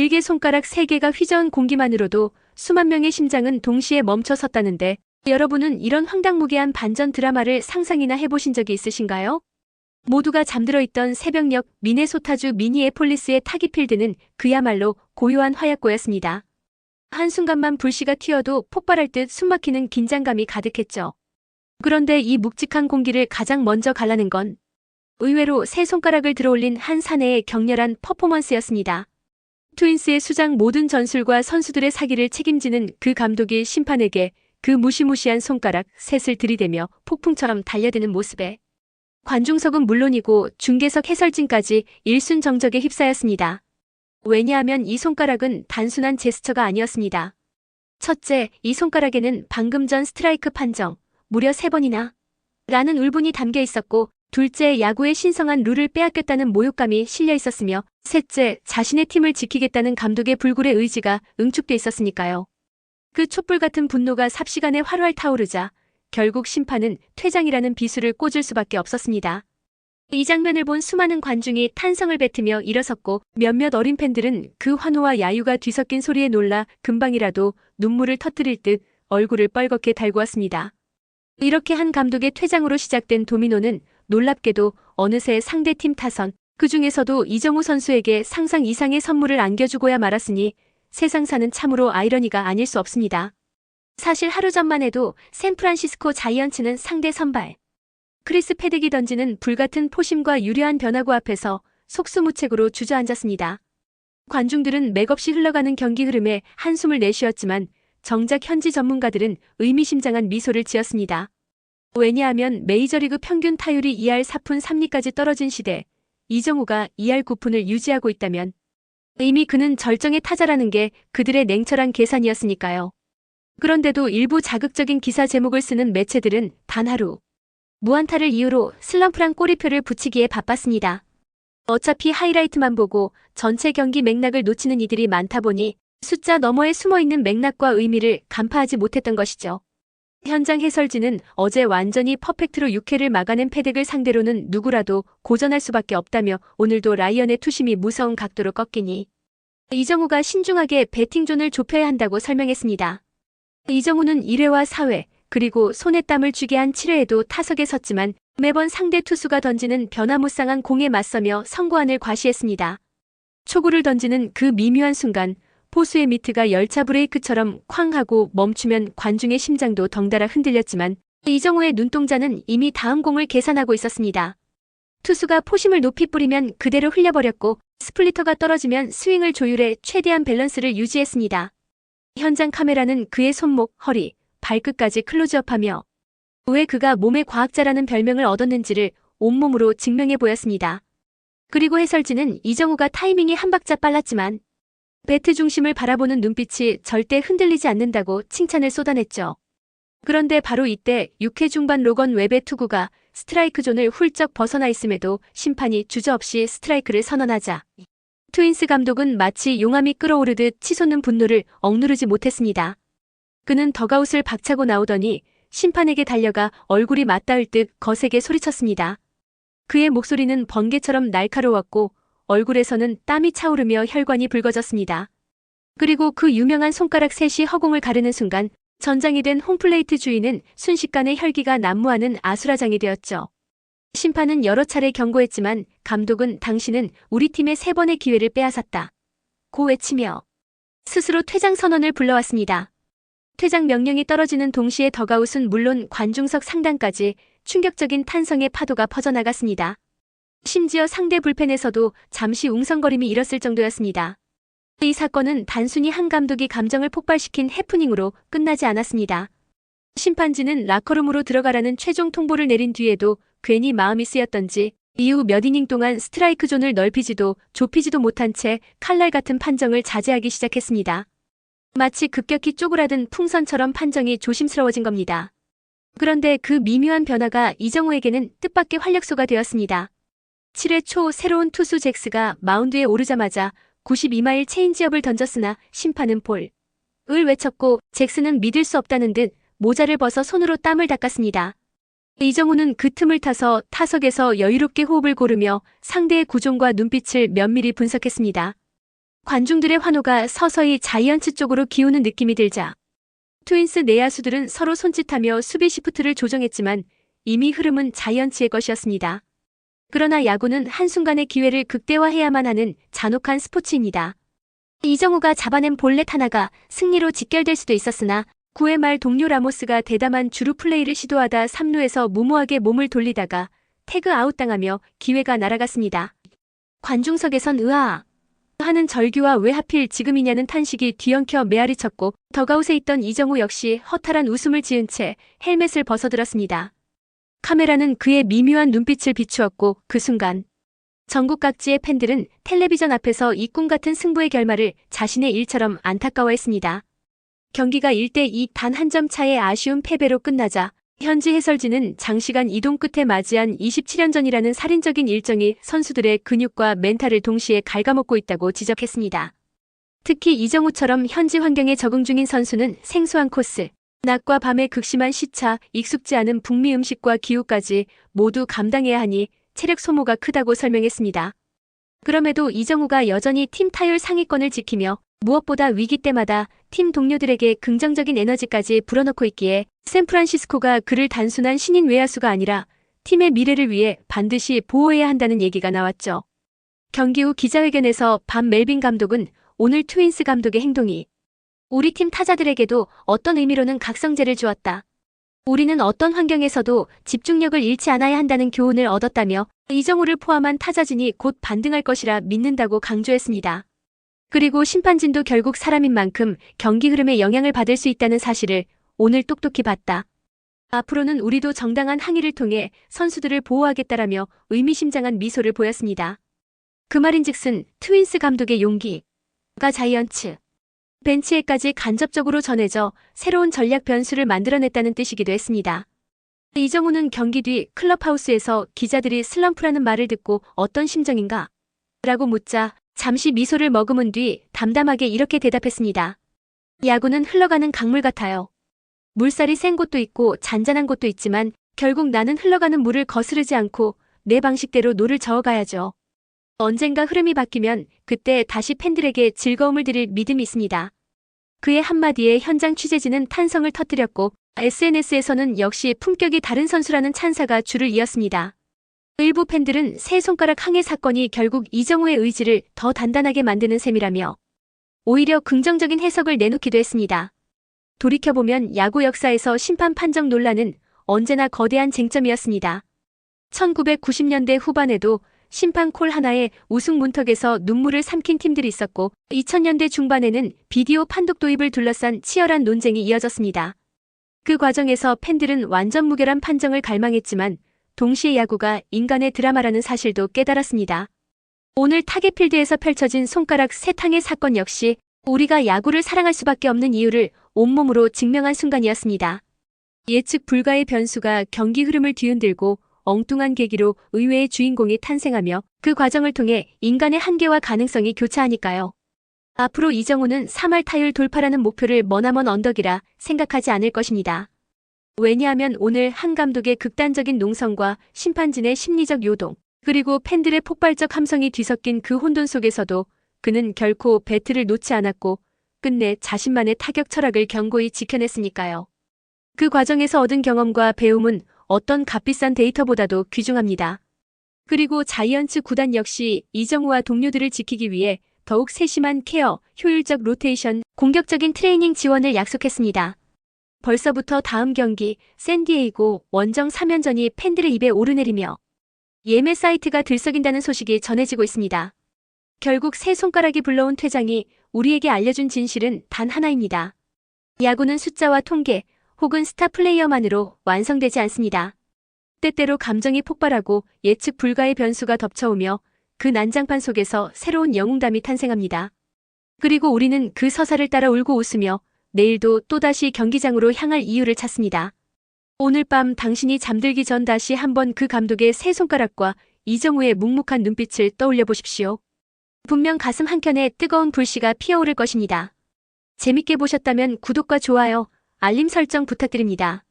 길게 손가락 3개가 휘저은 공기만으로도 수만 명의 심장은 동시에 멈춰 섰다는데 여러분은 이런 황당무계한 반전 드라마를 상상이나 해보신 적이 있으신가요? 모두가 잠들어 있던 새벽녘 미네소타주 미니애폴리스의 타기필드는 그야말로 고요한 화약고였습니다. 한순간만 불씨가 튀어도 폭발할 듯 숨막히는 긴장감이 가득했죠. 그런데 이 묵직한 공기를 가장 먼저 갈라낸 건 의외로 세 손가락을 들어올린 한 사내의 격렬한 퍼포먼스였습니다. 트윈스의 수장 모든 전술과 선수들의 사기를 책임지는 그 감독이 심판에게 그 무시무시한 손가락 셋을 들이대며 폭풍처럼 달려드는 모습에 관중석은 물론이고 중계석 해설진까지 일순정적에 휩싸였습니다. 왜냐하면 이 손가락은 단순한 제스처가 아니었습니다. 첫째, 이 손가락에는 방금 전 스트라이크 판정, 무려 3번이나 라는 울분이 담겨 있었고, 둘째, 야구의 신성한 룰을 빼앗겼다는 모욕감이 실려 있었으며, 셋째, 자신의 팀을 지키겠다는 감독의 불굴의 의지가 응축돼 있었으니까요. 그 촛불 같은 분노가 삽시간에 활활 타오르자 결국 심판은 퇴장이라는 비수를 꽂을 수밖에 없었습니다. 이 장면을 본 수많은 관중이 탄성을 뱉으며 일어섰고 몇몇 어린 팬들은 그 환호와 야유가 뒤섞인 소리에 놀라 금방이라도 눈물을 터뜨릴 듯 얼굴을 뻘겋게 달고 왔습니다. 이렇게 한 감독의 퇴장으로 시작된 도미노는 놀랍게도 어느새 상대팀 타선, 그 중에서도 이정우 선수에게 상상 이상의 선물을 안겨주고야 말았으니 세상사는 참으로 아이러니가 아닐 수 없습니다. 사실 하루 전만 해도 샌프란시스코 자이언츠는 상대 선발 크리스 패딕이 던지는 불같은 포심과 유려한 변화구 앞에서 속수무책으로 주저앉았습니다. 관중들은 맥없이 흘러가는 경기 흐름에 한숨을 내쉬었지만 정작 현지 전문가들은 의미심장한 미소를 지었습니다. 왜냐하면 메이저리그 평균 타율이 2할 4푼 3리까지 떨어진 시대 이정우가 2할 9푼을 유지하고 있다면 이미 그는 절정의 타자라는 게 그들의 냉철한 계산이었으니까요. 그런데도 일부 자극적인 기사 제목을 쓰는 매체들은 단 하루 무안타를 이유로 슬럼프란 꼬리표를 붙이기에 바빴습니다. 어차피 하이라이트만 보고 전체 경기 맥락을 놓치는 이들이 많다 보니 숫자 너머에 숨어있는 맥락과 의미를 간파하지 못했던 것이죠. 현장 해설진은 어제 완전히 퍼펙트로 6회를 막아낸 패덱을 상대로는 누구라도 고전할 수밖에 없다며 오늘도 라이언의 투심이 무서운 각도로 꺾이니 이정우가 신중하게 배팅존을 좁혀야 한다고 설명했습니다. 이정우는 1회와 4회 그리고 손에 땀을 쥐게 한 7회에도 타석에 섰지만 매번 상대 투수가 던지는 변화무쌍한 공에 맞서며 선구안을 과시했습니다. 초구를 던지는 그 미묘한 순간 포수의 미트가 열차 브레이크처럼 쾅 하고 멈추면 관중의 심장도 덩달아 흔들렸지만 이정우의 눈동자는 이미 다음 공을 계산하고 있었습니다. 투수가 포심을 높이 뿌리면 그대로 흘려버렸고 스플리터가 떨어지면 스윙을 조율해 최대한 밸런스를 유지했습니다. 현장 카메라는 그의 손목, 허리, 발끝까지 클로즈업하며 왜 그가 몸의 과학자라는 별명을 얻었는지를 온몸으로 증명해 보였습니다. 그리고 해설진은 이정우가 타이밍이 한 박자 빨랐지만 배트 중심을 바라보는 눈빛이 절대 흔들리지 않는다고 칭찬을 쏟아냈죠. 그런데 바로 이때 6회 중반 로건 웹의 투구가 스트라이크 존을 훌쩍 벗어나 있음에도 심판이 주저없이 스트라이크를 선언하자 트윈스 감독은 마치 용암이 끓어오르듯 치솟는 분노를 억누르지 못했습니다. 그는 덕아웃을 박차고 나오더니 심판에게 달려가 얼굴이 맞닿을 듯 거세게 소리쳤습니다. 그의 목소리는 번개처럼 날카로웠고 얼굴에서는 땀이 차오르며 혈관이 붉어졌습니다. 그리고 그 유명한 손가락 셋이 허공을 가르는 순간 전장이 된 홈플레이트 주인은 순식간에 혈기가 난무하는 아수라장이 되었죠. 심판은 여러 차례 경고했지만 감독은 당신은 우리 팀의 3번의 기회를 빼앗았다 고 외치며 스스로 퇴장 선언을 불러왔습니다. 퇴장 명령이 떨어지는 동시에 덕아웃은 물론 관중석 상단까지 충격적인 탄성의 파도가 퍼져나갔습니다. 심지어 상대 불펜에서도 잠시 웅성거림이 일었을 정도였습니다. 이 사건은 단순히 한 감독이 감정을 폭발시킨 해프닝으로 끝나지 않았습니다. 심판진은 라커룸으로 들어가라는 최종 통보를 내린 뒤에도 괜히 마음이 쓰였던지 이후 몇 이닝 동안 스트라이크 존을 넓히지도 좁히지도 못한 채 칼날 같은 판정을 자제하기 시작했습니다. 마치 급격히 쪼그라든 풍선처럼 판정이 조심스러워진 겁니다. 그런데 그 미묘한 변화가 이정우에게는 뜻밖의 활력소가 되었습니다. 7회 초 새로운 투수 잭스가 마운드에 오르자마자 92마일 체인지업을 던졌으나 심판은 볼을 외쳤고 잭스는 믿을 수 없다는 듯 모자를 벗어 손으로 땀을 닦았습니다. 이정우는 그 틈을 타서 타석에서 여유롭게 호흡을 고르며 상대의 구종과 눈빛을 면밀히 분석했습니다. 관중들의 환호가 서서히 자이언츠 쪽으로 기우는 느낌이 들자 트윈스 내야수들은 서로 손짓하며 수비 시프트를 조정했지만 이미 흐름은 자이언츠의 것이었습니다. 그러나 야구는 한순간의 기회를 극대화해야만 하는 잔혹한 스포츠입니다. 이정우가 잡아낸 볼넷 하나가 승리로 직결될 수도 있었으나 9회 말 동료 라모스가 대담한 주루 플레이를 시도하다 3루에서 무모하게 몸을 돌리다가 태그 아웃당하며 기회가 날아갔습니다. 관중석에선 으아 하는 절규와 왜 하필 지금이냐는 탄식이 뒤엉켜 메아리쳤고 덕아웃에 있던 이정우 역시 허탈한 웃음을 지은 채 헬멧을 벗어들었습니다. 카메라는 그의 미묘한 눈빛을 비추었고 그 순간 전국 각지의 팬들은 텔레비전 앞에서 이 꿈 같은 승부의 결말을 자신의 일처럼 안타까워했습니다. 경기가 1대2 단 한 점 차의 아쉬운 패배로 끝나자 현지 해설진은 장시간 이동 끝에 맞이한 27년 전이라는 살인적인 일정이 선수들의 근육과 멘탈을 동시에 갉아먹고 있다고 지적했습니다. 특히 이정우처럼 현지 환경에 적응 중인 선수는 생소한 코스, 낮과 밤의 극심한 시차, 익숙지 않은 북미 음식과 기후까지 모두 감당해야 하니 체력 소모가 크다고 설명했습니다. 그럼에도 이정우가 여전히 팀 타율 상위권을 지키며 무엇보다 위기 때마다 팀 동료들에게 긍정적인 에너지까지 불어넣고 있기에 샌프란시스코가 그를 단순한 신인 외야수가 아니라 팀의 미래를 위해 반드시 보호해야 한다는 얘기가 나왔죠. 경기 후 기자회견에서 반 멜빈 감독은 오늘 트윈스 감독의 행동이 우리 팀 타자들에게도 어떤 의미로는 각성제를 주었다. 우리는 어떤 환경에서도 집중력을 잃지 않아야 한다는 교훈을 얻었다며 이정우를 포함한 타자진이 곧 반등할 것이라 믿는다고 강조했습니다. 그리고 심판진도 결국 사람인 만큼 경기 흐름에 영향을 받을 수 있다는 사실을 오늘 똑똑히 봤다. 앞으로는 우리도 정당한 항의를 통해 선수들을 보호하겠다라며 의미심장한 미소를 보였습니다. 그 말인즉슨 트윈스 감독의 용기가 자이언츠 벤치에까지 간접적으로 전해져 새로운 전략 변수를 만들어냈다는 뜻이기도 했습니다. 이정우는 경기 뒤 클럽하우스에서 기자들이 슬럼프라는 말을 듣고 어떤 심정인가? 라고 묻자 잠시 미소를 머금은 뒤 담담하게 이렇게 대답했습니다. 야구는 흘러가는 강물 같아요. 물살이 센 곳도 있고 잔잔한 곳도 있지만 결국 나는 흘러가는 물을 거스르지 않고 내 방식대로 노를 저어가야죠. 언젠가 흐름이 바뀌면 그때 다시 팬들에게 즐거움을 드릴 믿음이 있습니다. 그의 한마디에 현장 취재진은 탄성을 터뜨렸고 SNS에서는 역시 품격이 다른 선수라는 찬사가 줄을 이었습니다. 일부 팬들은 세 손가락 항해 사건이 결국 이정우의 의지를 더 단단하게 만드는 셈이라며 오히려 긍정적인 해석을 내놓기도 했습니다. 돌이켜보면 야구 역사에서 심판 판정 논란은 언제나 거대한 쟁점이었습니다. 1990년대 후반에도 심판 콜 하나에 우승 문턱에서 눈물을 삼킨 팀들이 있었고 2000년대 중반에는 비디오 판독 도입을 둘러싼 치열한 논쟁이 이어졌습니다. 그 과정에서 팬들은 완전 무결한 판정을 갈망했지만 동시에 야구가 인간의 드라마라는 사실도 깨달았습니다. 오늘 타겟필드에서 펼쳐진 손가락 세 탕의 사건 역시 우리가 야구를 사랑할 수밖에 없는 이유를 온몸으로 증명한 순간이었습니다. 예측 불가의 변수가 경기 흐름을 뒤흔들고 엉뚱한 계기로 의외의 주인공이 탄생하며 그 과정을 통해 인간의 한계와 가능성이 교차하니까요. 앞으로 이정우는 3할 타율 돌파라는 목표를 머나먼 언덕이라 생각하지 않을 것입니다. 왜냐하면 오늘 한 감독의 극단적인 농성과 심판진의 심리적 요동, 그리고 팬들의 폭발적 함성이 뒤섞인 그 혼돈 속에서도 그는 결코 배트를 놓지 않았고 끝내 자신만의 타격 철학을 견고히 지켜냈으니까요. 그 과정에서 얻은 경험과 배움은 어떤 값비싼 데이터보다도 귀중합니다. 그리고 자이언츠 구단 역시 이정우와 동료들을 지키기 위해 더욱 세심한 케어, 효율적 로테이션, 공격적인 트레이닝 지원을 약속했습니다. 벌써부터 다음 경기 샌디에이고 원정 3연전이 팬들의 입에 오르내리며 예매 사이트가 들썩인다는 소식이 전해지고 있습니다. 결국 세 손가락이 불러온 퇴장이 우리에게 알려준 진실은 단 하나입니다. 야구는 숫자와 통계 혹은 스타 플레이어만으로 완성되지 않습니다. 때때로 감정이 폭발하고 예측 불가의 변수가 덮쳐오며 그 난장판 속에서 새로운 영웅담이 탄생합니다. 그리고 우리는 그 서사를 따라 울고 웃으며 내일도 또다시 경기장으로 향할 이유를 찾습니다. 오늘 밤 당신이 잠들기 전 다시 한번 그 감독의 세 손가락과 이정우의 묵묵한 눈빛을 떠올려 보십시오. 분명 가슴 한켠에 뜨거운 불씨가 피어오를 것입니다. 재밌게 보셨다면 구독과 좋아요, 알림 설정 부탁드립니다.